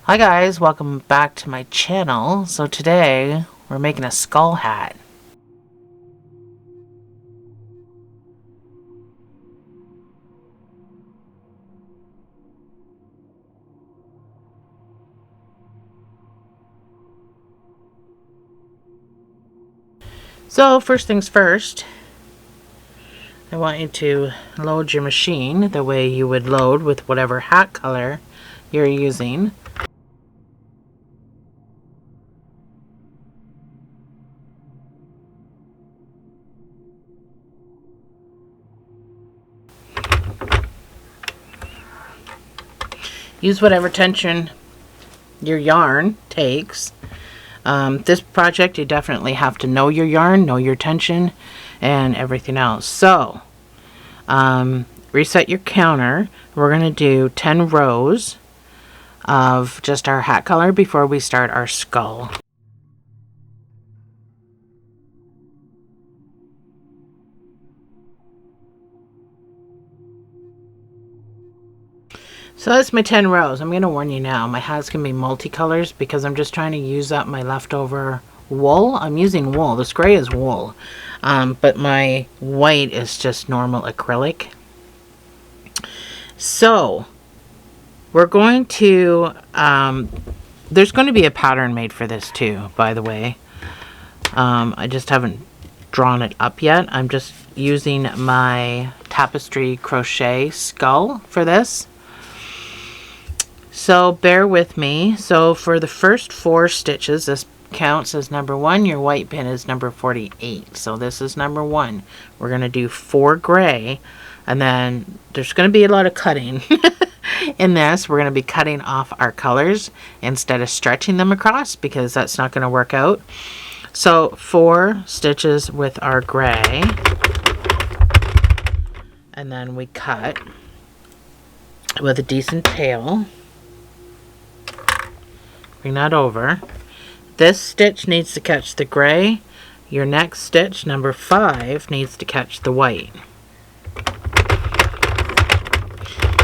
Hi guys, welcome back to my channel. So today we're making a skull hat. So first things first, I want you to load your machine the way you would load with whatever hat color you're using. Use whatever tension your yarn takes. This project, you definitely have to know your yarn, know your tension, and everything else. So, reset your counter. We're going to do 10 rows of just our hat color before we start our skull. So that's my 10 rows. I'm going to warn you now, my hat's going to be multicolors because I'm just trying to use up my leftover wool. I'm using wool. This gray is wool, but my white is just normal acrylic. So we're going to, there's going to be a pattern made for this too, by the way. I just haven't drawn it up yet. I'm just using my Tapestry crochet skull for this. So bear with me. So for the first 4 stitches, this counts as number 1. Your white pin is number 48. So this is number 1. We're going to do 4 gray, and then there's going to be a lot of cutting in this. We're going to be cutting off our colors instead of stretching them across because that's not going to work out. So 4 stitches with our gray, and then we cut with a decent tail. Bring that over. This stitch needs to catch the gray. Your next stitch, number 5, needs to catch the white.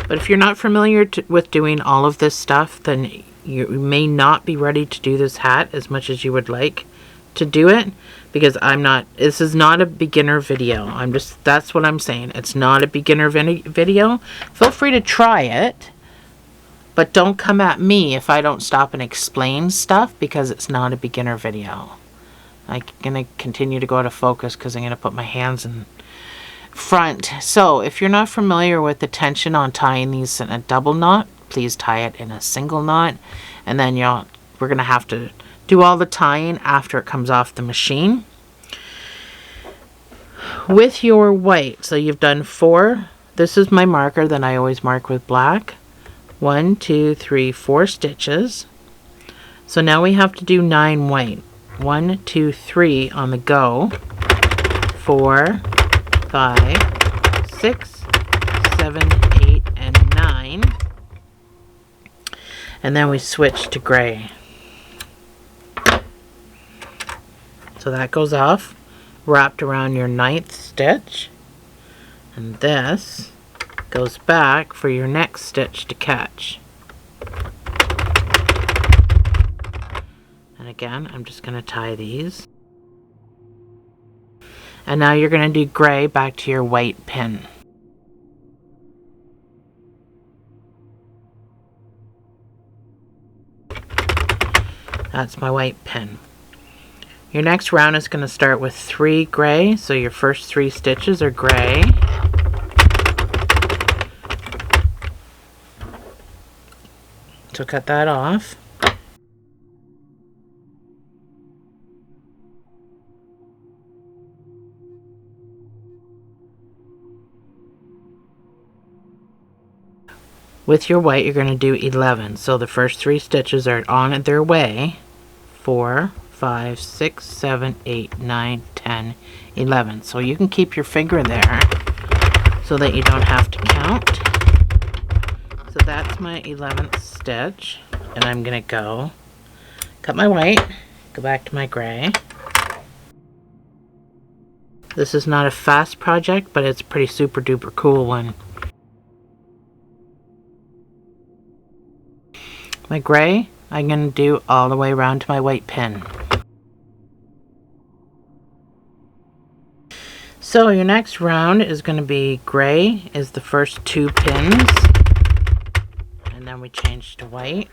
But if you're not familiar with doing all of this stuff, then you may not be ready to do this hat as much as you would like to do it, because this is not a beginner video. That's what I'm saying. It's not a beginner video. Feel free to try it. But don't come at me if I don't stop and explain stuff, because it's not a beginner video. I'm going to continue to go out of focus because I'm going to put my hands in front. So if you're not familiar with the tension on tying these in a double knot, please tie it in a single knot. And then we're going to have to do all the tying after it comes off the machine. With your white, so you've done 4. This is my marker that I always mark with black. 1, 2, 3, 4 stitches. So now we have to do 9 white. 1, 2, 3 on the go. 4, 5, 6, 7, 8, and 9. And then we switch to gray. So that goes off, wrapped around your 9th stitch. And this goes back for your next stitch to catch. And again, I'm just going to tie these. And now you're going to do gray back to your white pin. That's my white pin. Your next round is going to start with 3 gray, so your first 3 stitches are gray. So cut that off. With your white, you're going to do 11. So the first 3 stitches are on their way. 4, 5, 6, 7, 8, 9, 10, 11. So you can keep your finger there so that you don't have to count. So that's my 11th stitch, and I'm going to go cut my white, go back to my gray. This is not a fast project, but it's a pretty super duper cool one. My gray, I'm going to do all the way around to my white pin. So your next round is going to be gray is the first 2 pins, and then we change to white.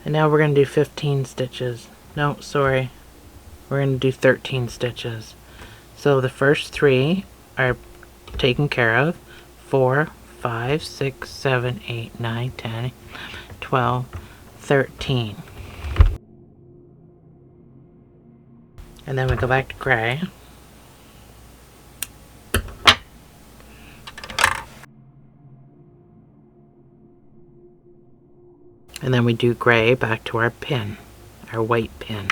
And now we're going to do 15 stitches. No, sorry. We're going to do 13 stitches. So the first 3 are taken care of. 4, 5, 6, 7, 8, 9, 10, 12, 13. And then we go back to gray. And then we do gray back to our pin, our white pin.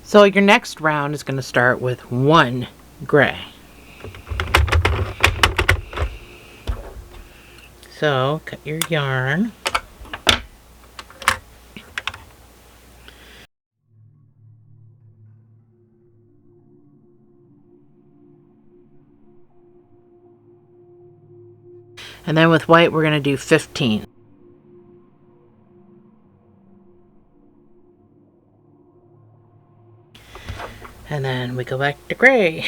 So your next round is going to start with 1 gray. So cut your yarn. And then with white, we're going to do 15. And then we go back to gray.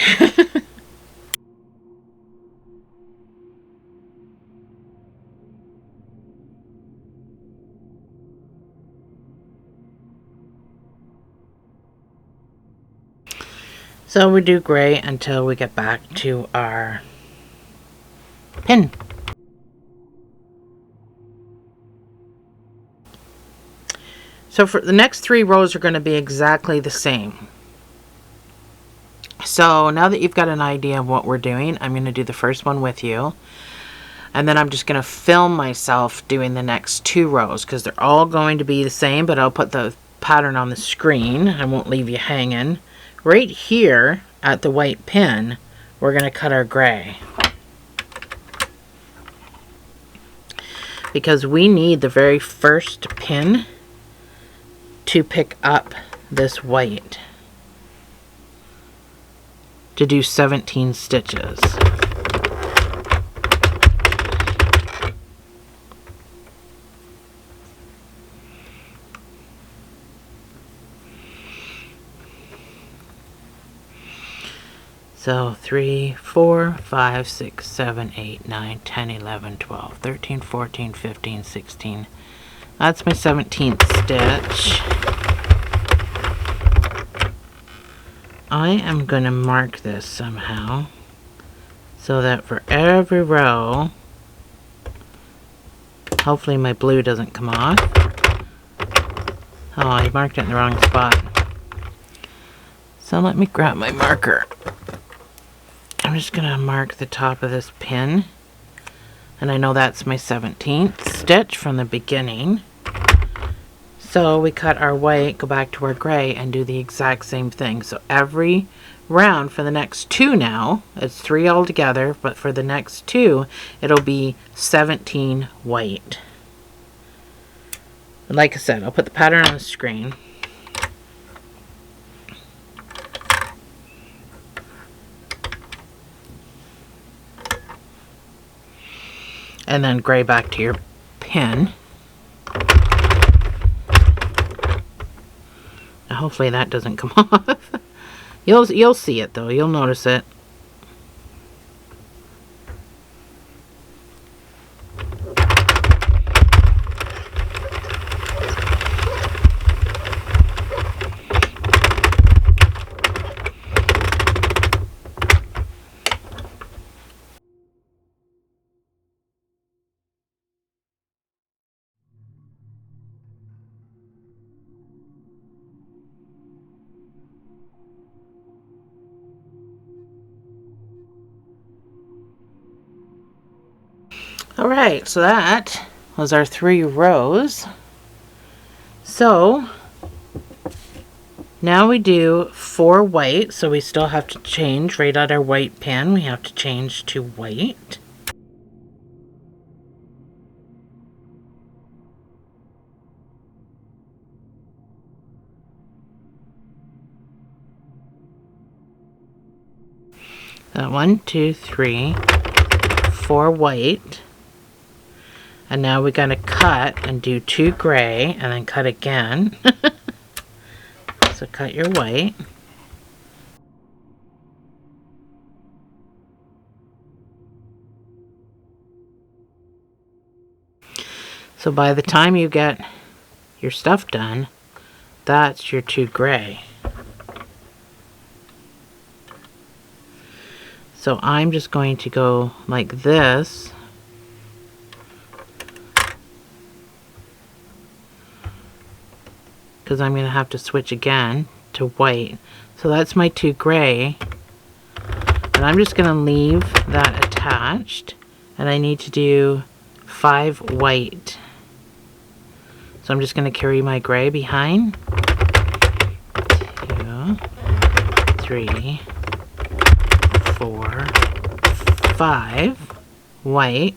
So we do gray until we get back to our pin. So for the next 3 rows are going to be exactly the same. So now that you've got an idea of what we're doing, I'm going to do the first one with you. And then I'm just going to film myself doing the next 2 rows because they're all going to be the same, but I'll put the pattern on the screen. I won't leave you hanging. Right here at the white pin, we're going to cut our gray. Because we need the very first pin to pick up this white to do 17 stitches. So 3, 4, 5, 6, 7, 8, 9, 10, 11, 12, 13, 14, 15, 16. That's my 17th stitch. I am going to mark this somehow so that for every row, hopefully my blue doesn't come off. Oh, I marked it in the wrong spot. So let me grab my marker. I'm just going to mark the top of this pin. And I know that's my 17th stitch from the beginning. So we cut our white, go back to our gray, and do the exact same thing. So every round for the next 2 now, it's 3 all together, but for the next 2, it'll be 17 white. And like I said, I'll put the pattern on the screen. And then gray back to your pin. Now hopefully that doesn't come off. You'll see it though. You'll notice it. Alright, so that was our 3 rows. So now we do 4 white, so we still have to change right at our white pin. We have to change to white. that 1, 2, 3, 4 white. And now we're going to cut and do 2 gray and then cut again. So cut your white. So by the time you get your stuff done, that's your 2 gray. So I'm just going to go like this. Because I'm going to have to switch again to white. So that's my 2 gray. And I'm just going to leave that attached. And I need to do 5 white. So I'm just going to carry my gray behind. 2, 3, 4, 5 white.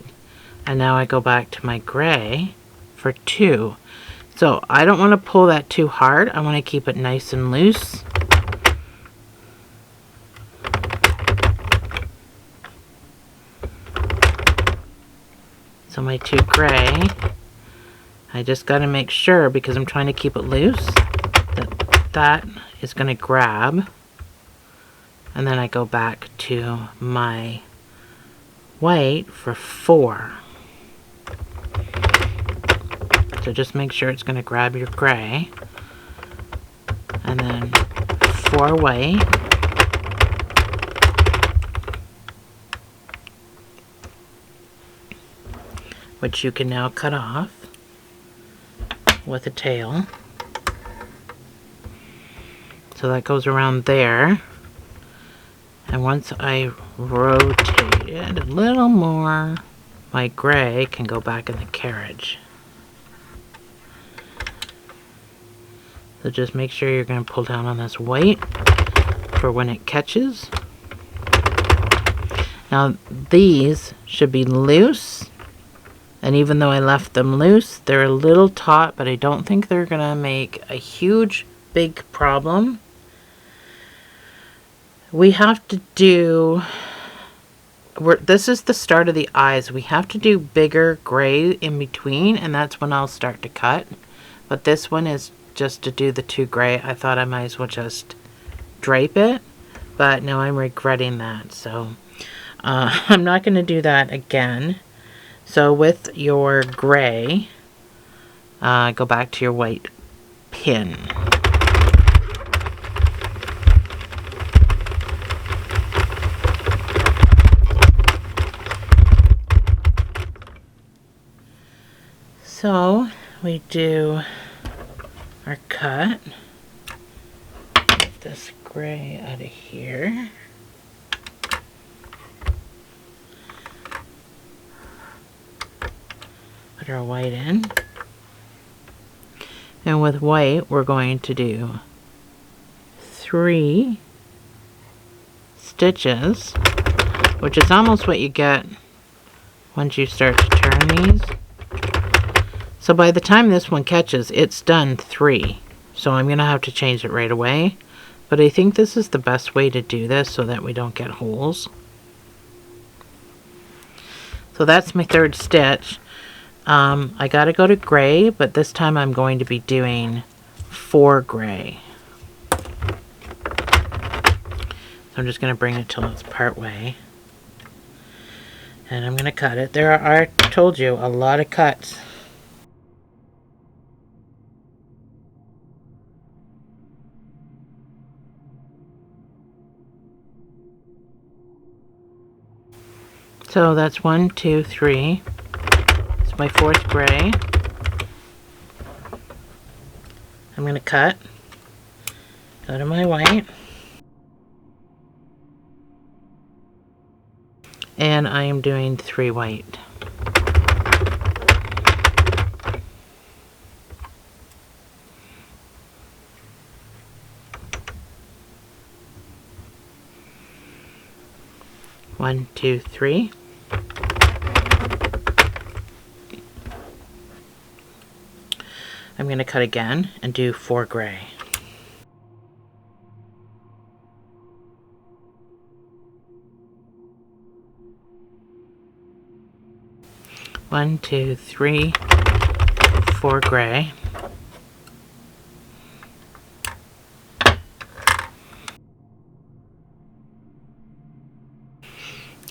And now I go back to my gray for 2. So I don't want to pull that too hard. I want to keep it nice and loose. So my 2 gray, I just got to make sure, because I'm trying to keep it loose, that that is going to grab. And then I go back to my white for 4. So just make sure it's going to grab your gray. And then 4 white. Which you can now cut off with a tail. So that goes around there. And once I rotate it a little more, my gray can go back in the carriage. So just make sure you're going to pull down on this white for when it catches. Now these should be loose. And even though I left them loose, they're a little taut, but I don't think they're going to make a huge, big problem. We have to do, this is the start of the eyes. We have to do bigger gray in between, and that's when I'll start to cut. But this one is just to do the 2 gray. I thought I might as well just drape it, but now I'm regretting that. So I'm not going to do that again. So with your gray, go back to your white pin. So we do our cut. Get this gray out of here. Put our white in. And with white, we're going to do 3 stitches, which is almost what you get once you start to turn these. So by the time this one catches, it's done 3. So I'm going to have to change it right away. But I think this is the best way to do this so that we don't get holes. So that's my 3rd stitch. I got to go to gray, but this time I'm going to be doing 4 gray. So I'm just going to bring it till it's part way. And I'm going to cut it. There are, I told you, a lot of cuts. So that's 1, 2, 3. It's my 4th gray. I'm going to cut. Go to my white. And I am doing 3 white. One, two, 3. I'm going to cut again and do 4 gray. . 1, 2, 3, 4 gray.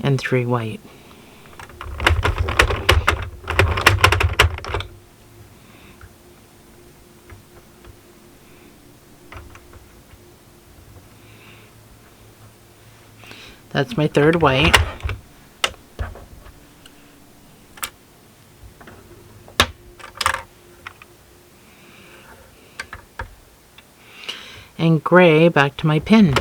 And 3 white. That's my third white. And gray back to my pin.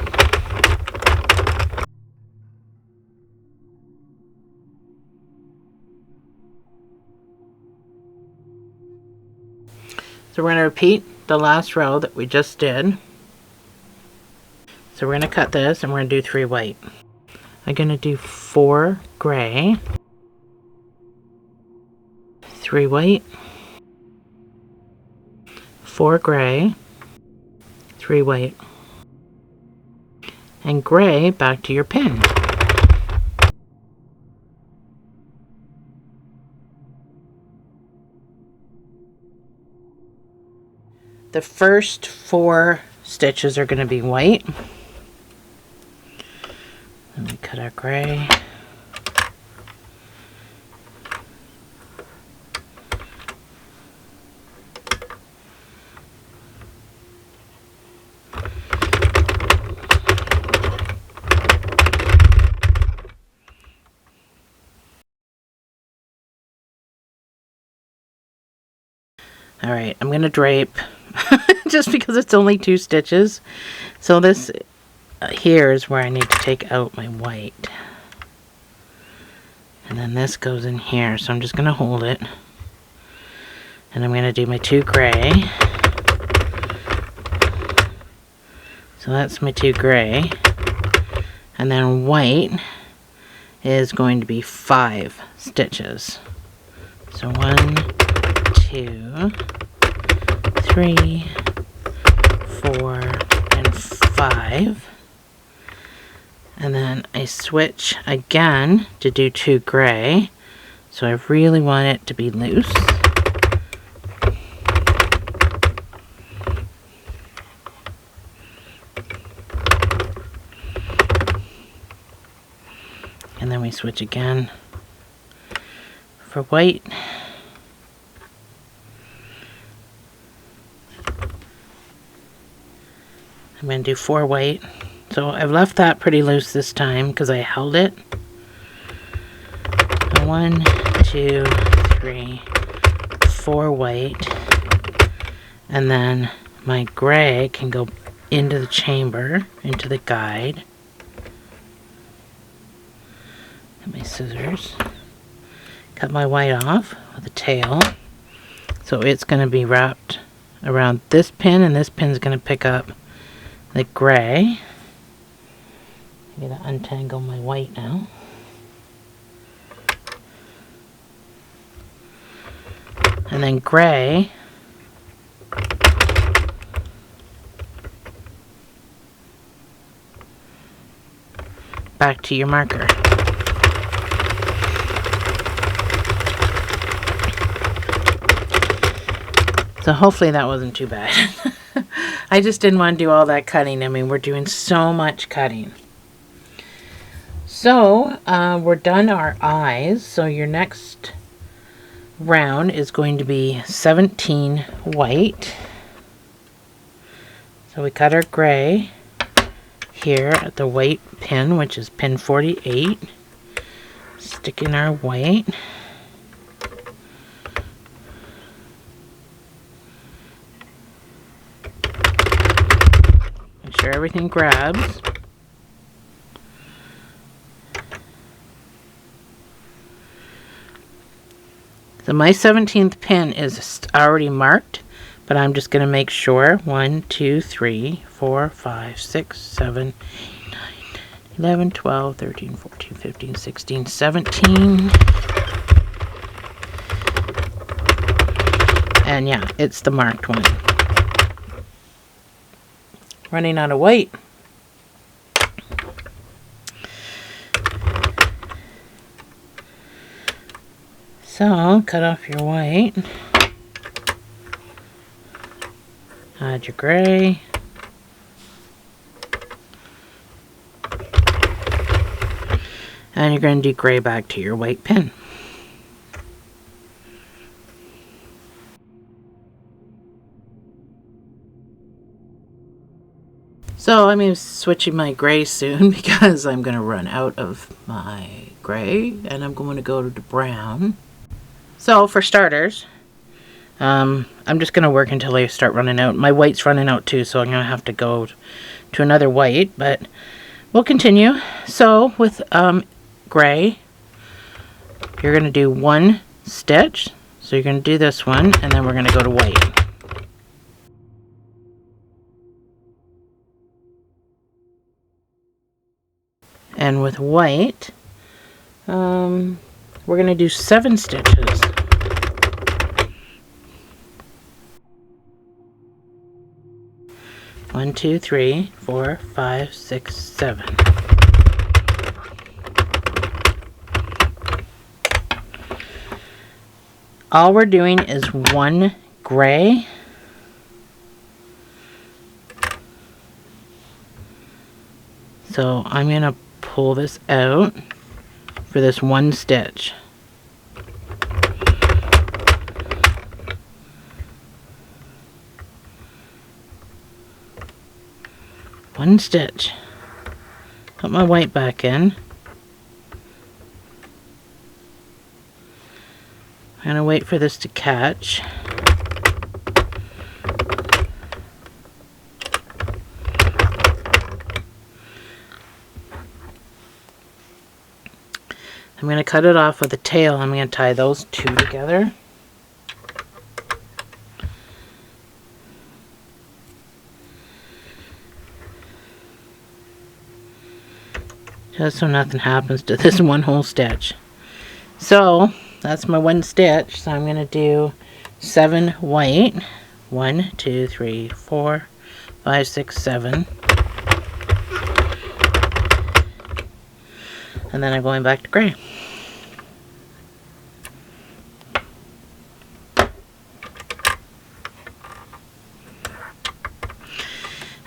So we're going to repeat the last row that we just did. So we're going to cut this and we're going to do 3 white. I'm going to do 4 gray, 3 white, 4 gray, 3 white, and gray back to your pin. The first 4 stitches are going to be white. Let me cut our gray. All right, I'm going to drape just because it's only 2 stitches. So this here is where I need to take out my white. And then this goes in here, so I'm just going to hold it. And I'm going to do my 2 gray. So that's my 2 gray. And then white is going to be 5 stitches. So 1, 2, 3, 4, and 5. And then I switch again to do 2 gray. So I really want it to be loose. And then we switch again for white. I'm going to do 4 white. So I've left that pretty loose this time because I held it. 1, 2, 3, 4 white. And then my gray can go into the chamber, into the guide. Get my scissors. Cut my white off with a tail. So it's going to be wrapped around this pin, and this pin's going to pick up the gray. I'm going to untangle my white now. And then gray back to your marker. So hopefully that wasn't too bad. I just didn't want to do all that cutting. I mean, we're doing so much cutting. So we're done our eyes. So your next round is going to be 17 white. So we cut our gray here at the white pin, which is pin 48. Stick in our white. Make sure everything grabs. So my 17th pin is already marked, but I'm just going to make sure 1, 2, 3, 4, 5, 6, 7, 8, 9, 11, 12, 13, 14, 15, 16, 17. And yeah, it's the marked one. Running out of white. So, cut off your white. Add your gray. And you're going to do gray back to your white pin. So I'm switching my gray soon because I'm going to run out of my gray and I'm going to go to the brown. So for starters, I'm just going to work until I start running out. My white's running out too, so I'm going to have to go to another white, but we'll continue. So with gray, you're going to do one stitch. So you're going to do this one, and then we're going to go to white. And with white, we're going to do 7 stitches. One, two, three, 4, 5, 6, 7. All we're doing is one gray, so I'm going to pull this out for this one stitch. One stitch. Put my white back in. I'm going to wait for this to catch. I'm going to cut it off with a tail. I'm going to tie those two together. Just so nothing happens to this one whole stitch. So that's my one stitch. So I'm going to do 7 white. 1, 2, 3, 4, 5, 6, 7. And then I'm going back to gray.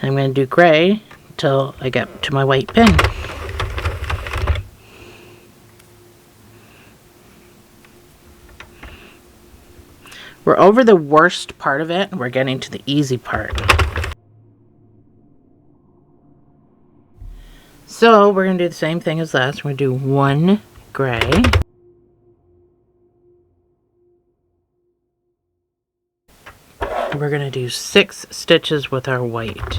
I'm going to do gray till I get to my white pin. We're over the worst part of it. We're getting to the easy part. So we're going to do the same thing as last. We're going to do one gray. We're going to do 6 stitches with our white.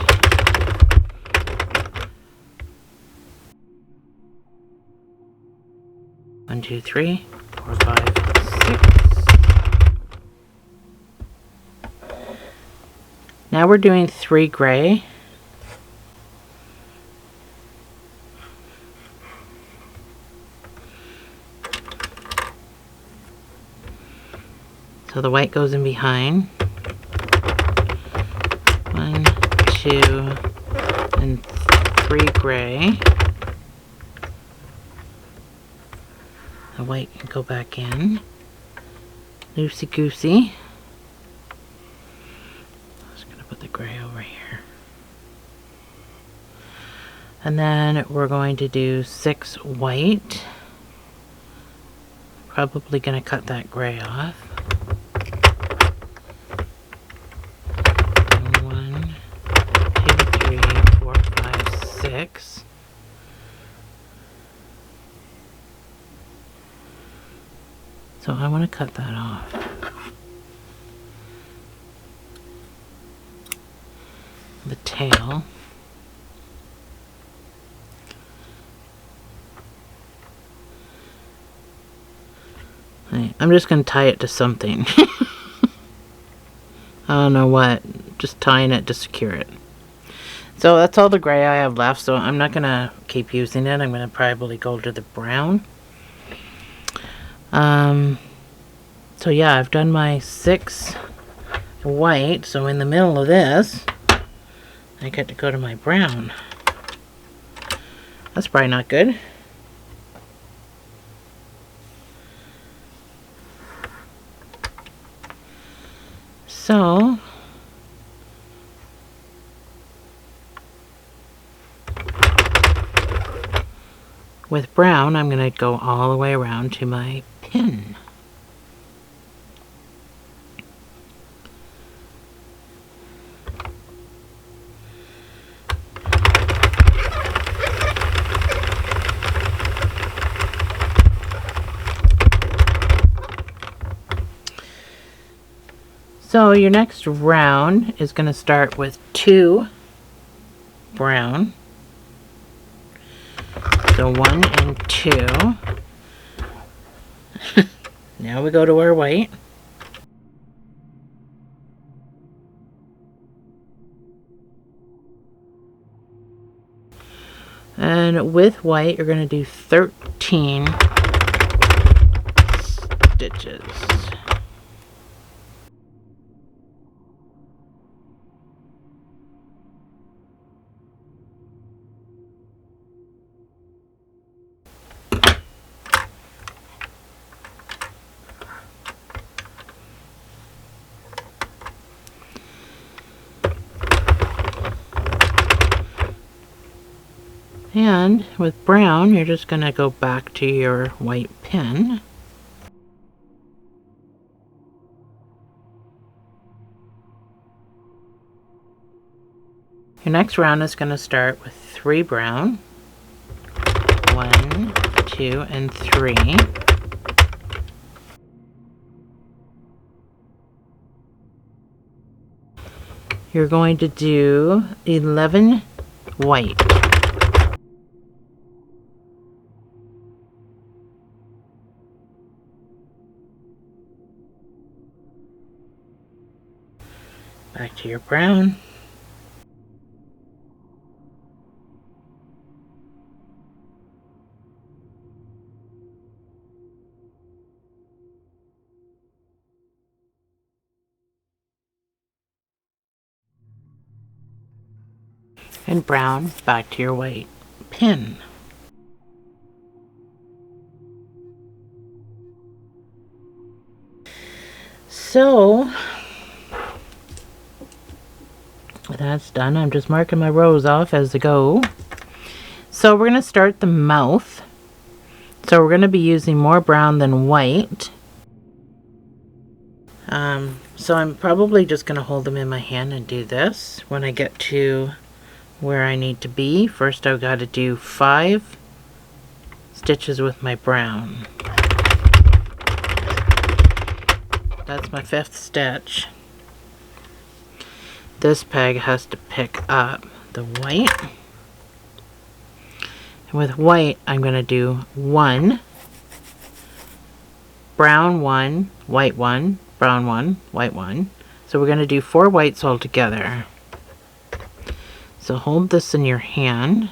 1, 2, 3, 4, 5, 6. Now we're doing 3 gray. So the white goes in behind. 1, 2, and 3 gray. The white can go back in. Loosey-goosey. Put the gray over here. And then we're going to do 6 white. Probably going to cut that gray off. 1, 2, 3, 4, 5, 6. So I want to cut that off. The tail. I'm just going to tie it to something. I don't know what. Just tying it to secure it. So that's all the gray I have left, so I'm not going to keep using it. I'm going to probably go to the brown. So yeah, I've done my 6 white, so in the middle of this I get to go to my brown. That's probably not good. So with brown, I'm going to go all the way around to my pin. So your next round is going to start with 2 brown. So 1 and 2. Now we go to our white. And with white, you're going to do 13 stitches. And with brown, you're just going to go back to your white pin. Your next round is going to start with 3 brown. 1, 2, and 3. You're going to do 11 white. Back to your brown. And brown, back to your white pin. So that's done. I'm just marking my rows off as I go. So we're going to start the mouth. So we're going to be using more brown than white. So I'm probably just going to hold them in my hand and do this. When I get to where I need to be, first I've got to do 5 stitches with my brown. That's my 5th stitch. This peg has to pick up the white. And with white, I'm going to do 1, brown 1, white 1, brown 1, white 1. So we're going to do 4 whites all together. So hold this in your hand.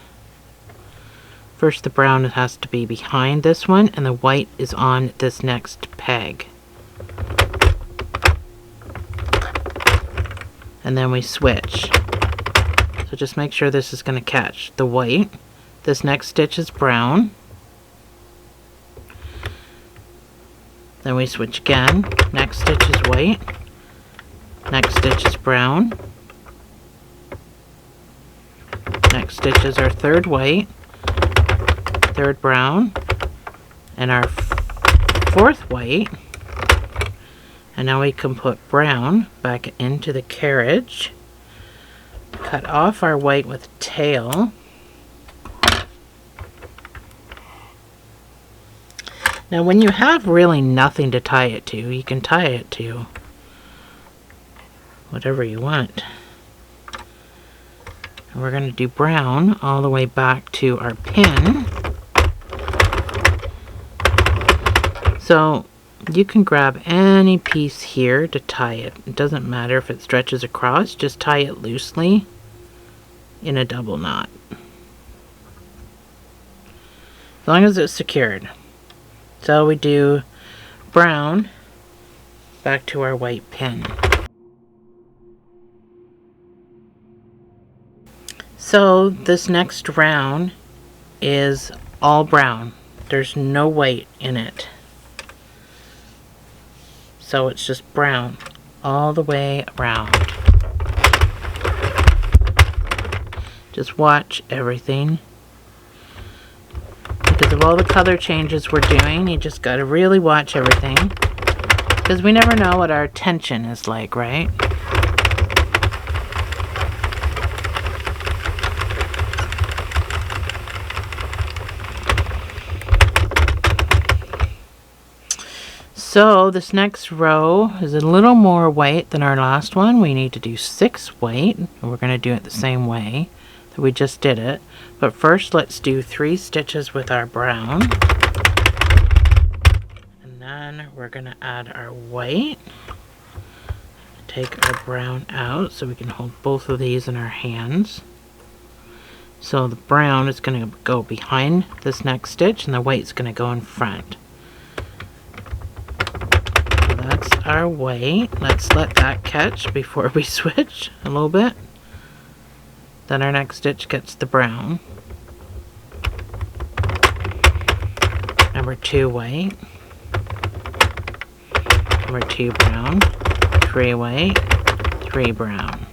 First the brown has to be behind this one, and the white is on this next peg. And then we switch. So just make sure this is going to catch the white. This next stitch is brown. Then we switch again. Next stitch is white. Next stitch is brown. Next stitch is our 3rd white, 3rd brown, and our 4th white. And now we can put brown back into the carriage. Cut off our white with tail. Now when you have really nothing to tie it to, you can tie it to whatever you want. And we're going to do brown all the way back to our pin. So you can grab any piece here to tie it. It doesn't matter if it stretches across, just tie it loosely in a double knot. As long as it's secured. So we do brown back to our white pin. So this next round is all brown. There's no white in it. So it's just brown all the way around. Just watch everything. Because of all the color changes we're doing, you just got to really watch everything. Because we never know what our tension is like, right? So this next row is a little more white than our last one. We need to do 6 white, and we're going to do it the same way that we just did it. But first let's do 3 stitches with our brown. And then we're going to add our white. Take our brown out so we can hold both of these in our hands. So the brown is going to go behind this next stitch and the white's going to go in front. That's our white. Let's let that catch before we switch a little bit. Then our next stitch gets the brown. Number 2 white. Number 2 brown. 3 white. 3 brown.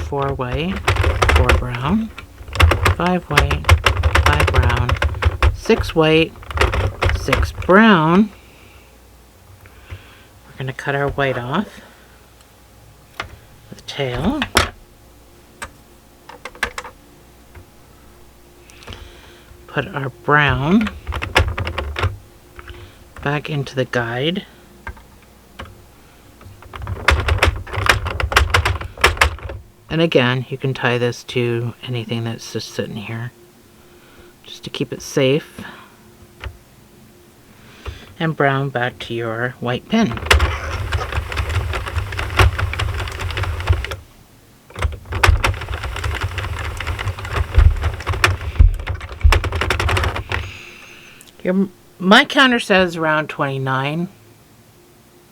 4 white. 4 brown. 5 white. 5 brown. 6 white. 6 brown. We're going to cut our white off with the tail. Put our brown back into the guide. And again, you can tie this to anything that's just sitting here, just to keep it safe. And brown back to your white pin. My counter says around 29,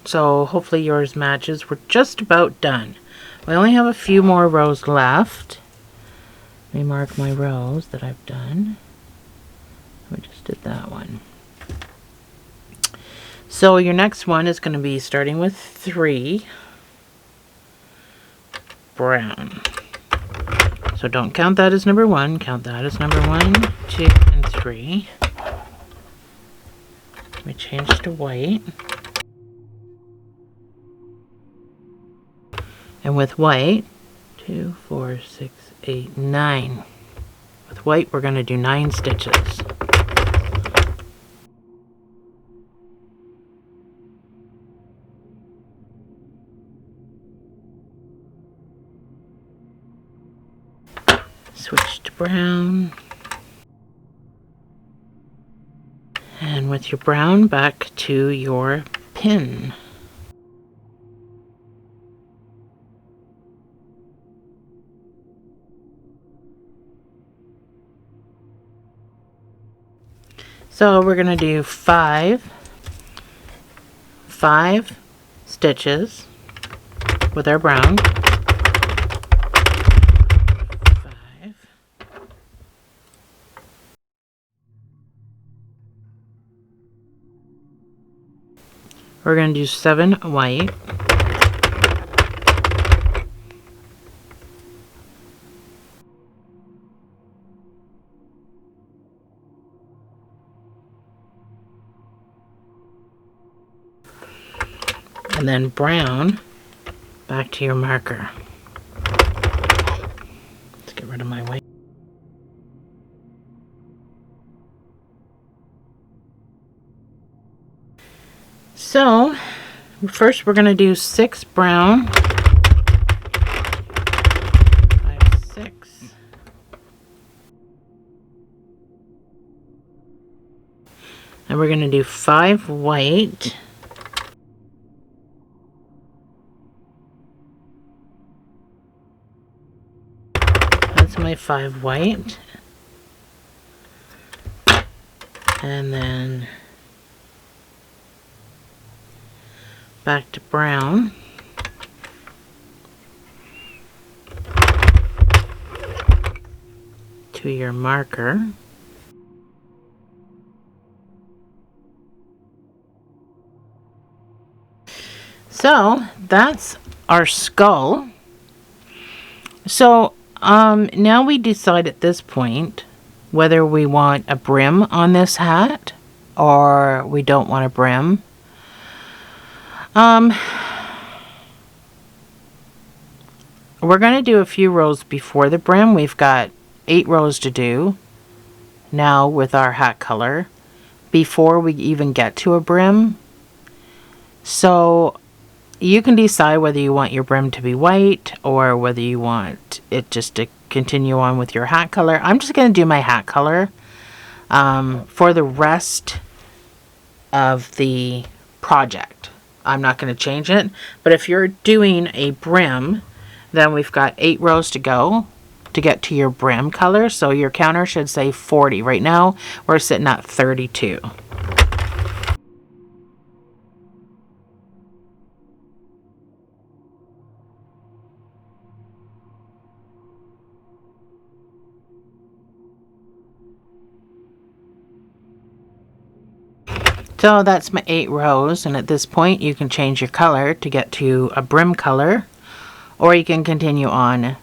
so hopefully yours matches. We're just about done. We only have a few more rows left. Let me mark my rows that I've done. We just did that one. So your next one is going to be starting with 3 brown. So don't count that as number 1, count that as number 1, 2, and 3. We change to white. And with white, 2, 4, 6, 8, 9. With white, we're going to do 9 stitches. Switch to brown. And with your brown, back to your pin. So we're going to do 5 stitches with our brown. 5. We're going to do 7 white. And then brown back to your marker. Let's get rid of my white. So first we're going to do 6 brown, 5, 6, and we're going to do 5 white, that's my 5 white, and then back to brown, to your marker, So that's our skull. So now we decide at this point whether we want a brim on this hat or we don't want a brim. We're going to do a few rows before the brim. We've got 8 rows to do now with our hat color before we even get to a brim. So you can decide whether you want your brim to be white or whether you want it just to continue on with your hat color. I'm just going to do my hat color for the rest of the project. I'm not going to change it, but if you're doing a brim, then we've got 8 rows to go to get to your brim color. So your counter should say 40. Right now, we're sitting at 32. So that's my 8 rows, and at this point you can change your color to get to a brim color, or you can continue on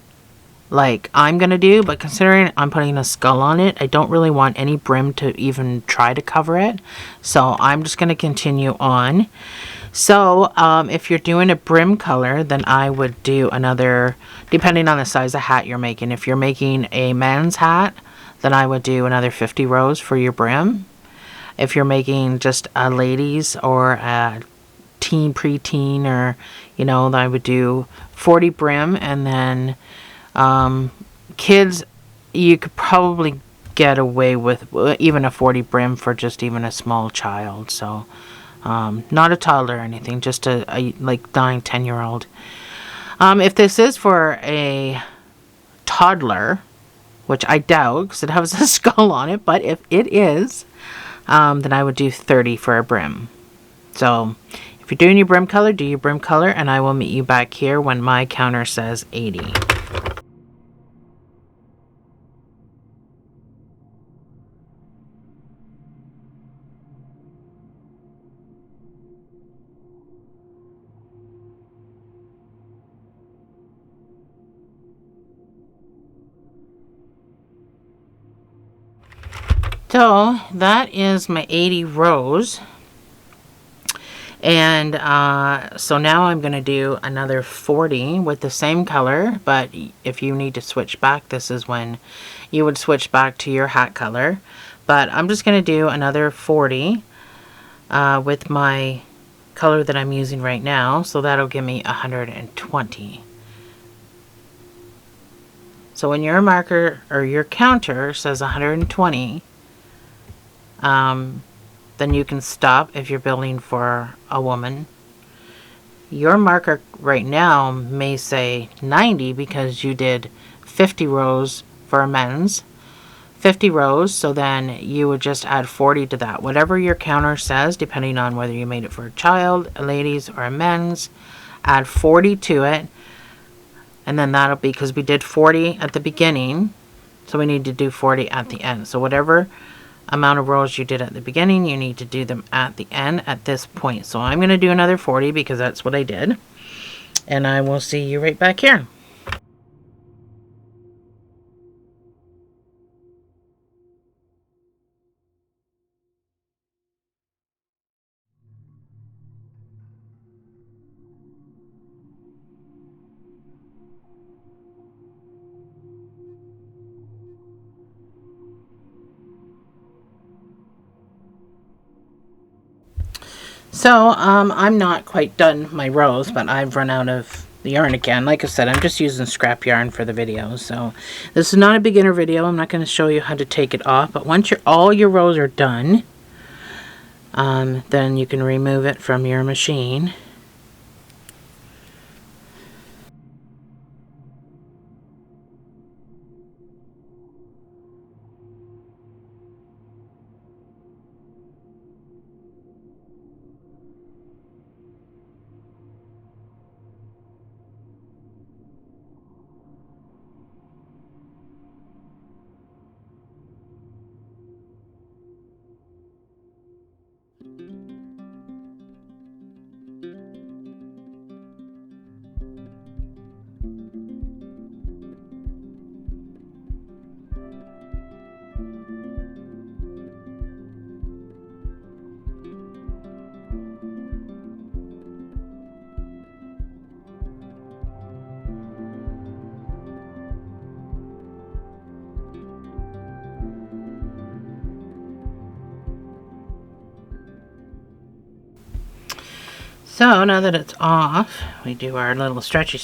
like I'm gonna do, but considering I'm putting a skull on it, I don't really want any brim to even try to cover it, so I'm just gonna continue on. So if you're doing a brim color, then I would do another, depending on the size of hat you're making. If you're making a men's hat, then I would do another 50 rows for your brim. If you're making just a ladies or a teen, preteen, or I would do 40 brim, and then kids, you could probably get away with even a 40 brim for just even a small child. So not a toddler or anything, just a like 9-10-year-old. If this is for a toddler, which I doubt because it has a skull on it, but if it is, then I would do 30 for a brim. So if you're doing your brim color, do your brim color, and I will meet you back here when my counter says 80. So that is my 80 rows. And so now I'm going to do another 40 with the same color, but if you need to switch back, this is when you would switch back to your hat color. But I'm just going to do another 40 with my color that I'm using right now, so that'll give me 120. So when your marker or your counter says 120, then you can stop if you're building for a woman. Your marker right now may say 90 because you did 50 rows for a men's. 50 rows, so then you would just add 40 to that. Whatever your counter says, depending on whether you made it for a child, a ladies, or a men's, add 40 to it. And then that'll be, because we did 40 at the beginning, so we need to do 40 at the end. So whatever amount of rows you did at the beginning, you need to do them at the end at this point. So I'm going to do another 40 because that's what I did. And I will see you right back here. So I'm not quite done my rows, but I've run out of the yarn again. Like I said, I'm just using scrap yarn for the video. So this is not a beginner video. I'm not going to show you how to take it off. But once all your rows are done, then you can remove it from your machine. So now that it's off, we do our little stretchy.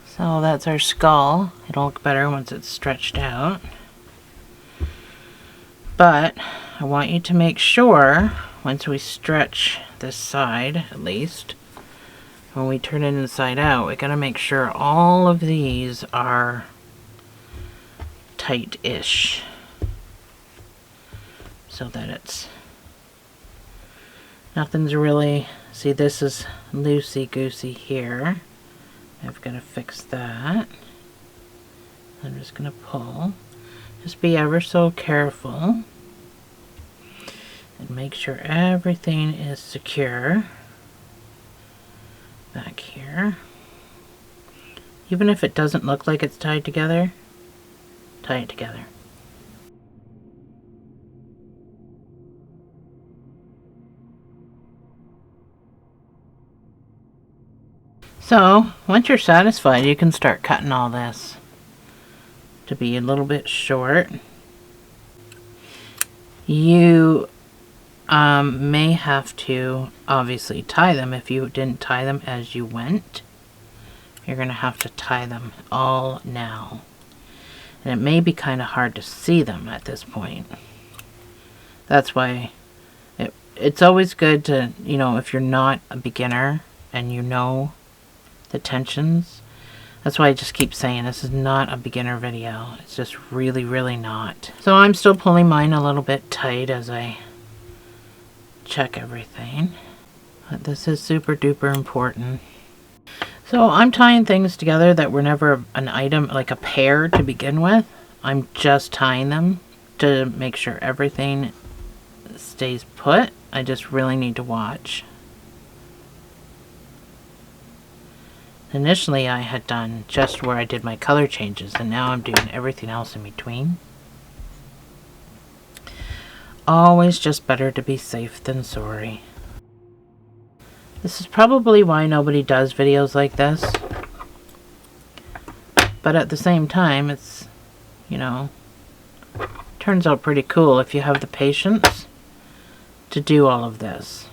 So that's our skull. It'll look better once it's stretched out. But I want you to make sure, once we stretch this side at least, when we turn it inside out, we gotta make sure all of these are tight-ish, so that it's nothing's really, see, this is loosey-goosey here. I've got to fix that. I'm just gonna pull. Just be ever so careful and make sure everything is secure back here. Even if it doesn't look like it's tied together, tie it together. So once you're satisfied, you can start cutting all this to be a little bit short. You may have to obviously tie them. If you didn't tie them as you went, you're going to have to tie them all now. And it may be kind of hard to see them at this point. That's why it's always good to, you know, if you're not a beginner and you know the tensions, that's why I just keep saying this is not a beginner video. It's just really not. So I'm still pulling mine a little bit tight as I check everything. But this is super duper important. So I'm tying things together that were never an item, like a pair to begin with. I'm just tying them to make sure everything stays put. I just really need to watch. Initially I had done just where I did my color changes, and now I'm doing everything else in between. Always just better to be safe than sorry. This is probably why nobody does videos like this. But at the same time, it's, you know, turns out pretty cool if you have the patience to do all of this.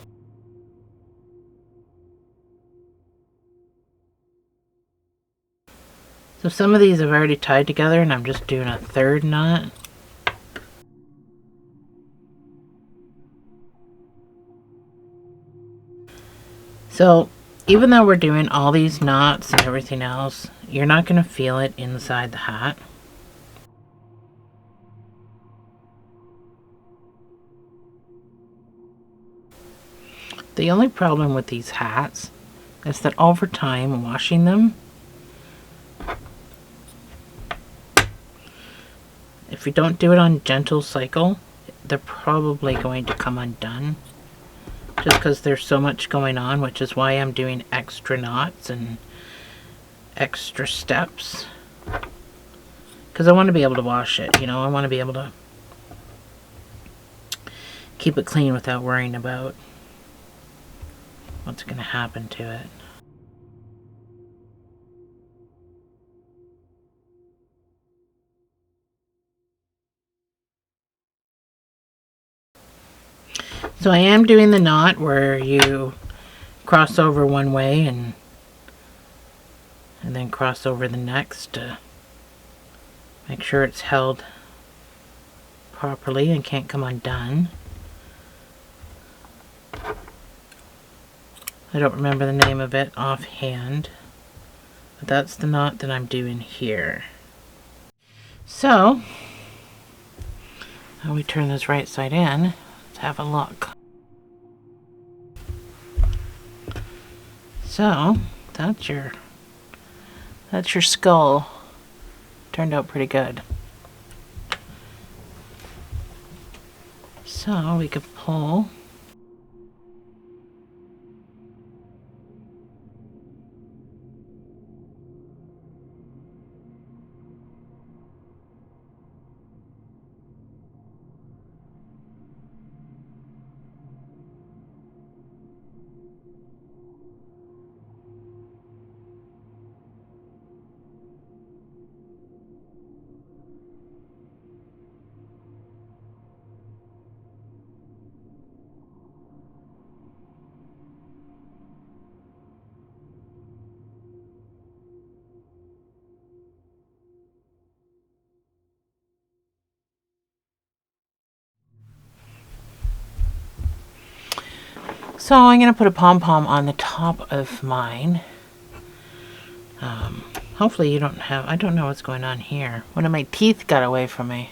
So some of these I've already tied together, and I'm just doing a third knot. So even though we're doing all these knots and everything else, you're not going to feel it inside the hat. The only problem with these hats is that over time, washing them, if you don't do it on gentle cycle, they're probably going to come undone. Just because there's so much going on, which is why I'm doing extra knots and extra steps. Because I want to be able to wash it, you know, I want to be able to keep it clean without worrying about what's going to happen to it. So I am doing the knot where you cross over one way and then cross over the next to make sure it's held properly and can't come undone. I don't remember the name of it offhand, but that's the knot that I'm doing here. So, now we turn this right side in. Let's have a look. So, that's your skull. Turned out pretty good. So we could pull. So I'm going to put a pom-pom on the top of mine. Hopefully you don't have, I don't know what's going on here. One of my teeth got away from me.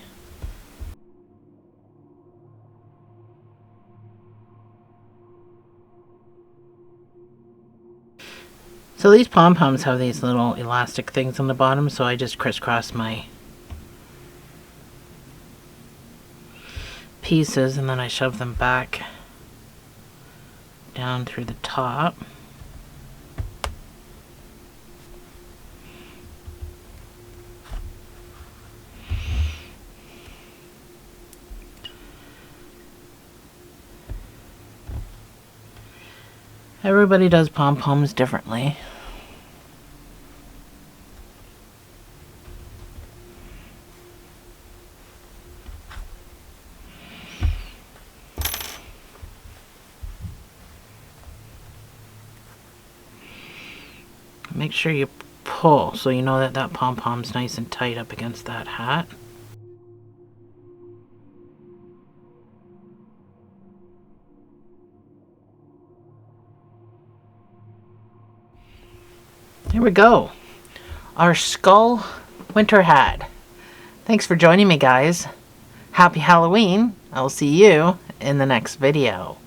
So these pom-poms have these little elastic things on the bottom, so I just crisscross my pieces and then I shove them back down through the top. Everybody does pom-poms differently. Make sure you pull so you know that that pom-pom's nice and tight up against that hat. There we go. Our skull winter hat. Thanks for joining me, guys. Happy Halloween. I'll see you in the next video.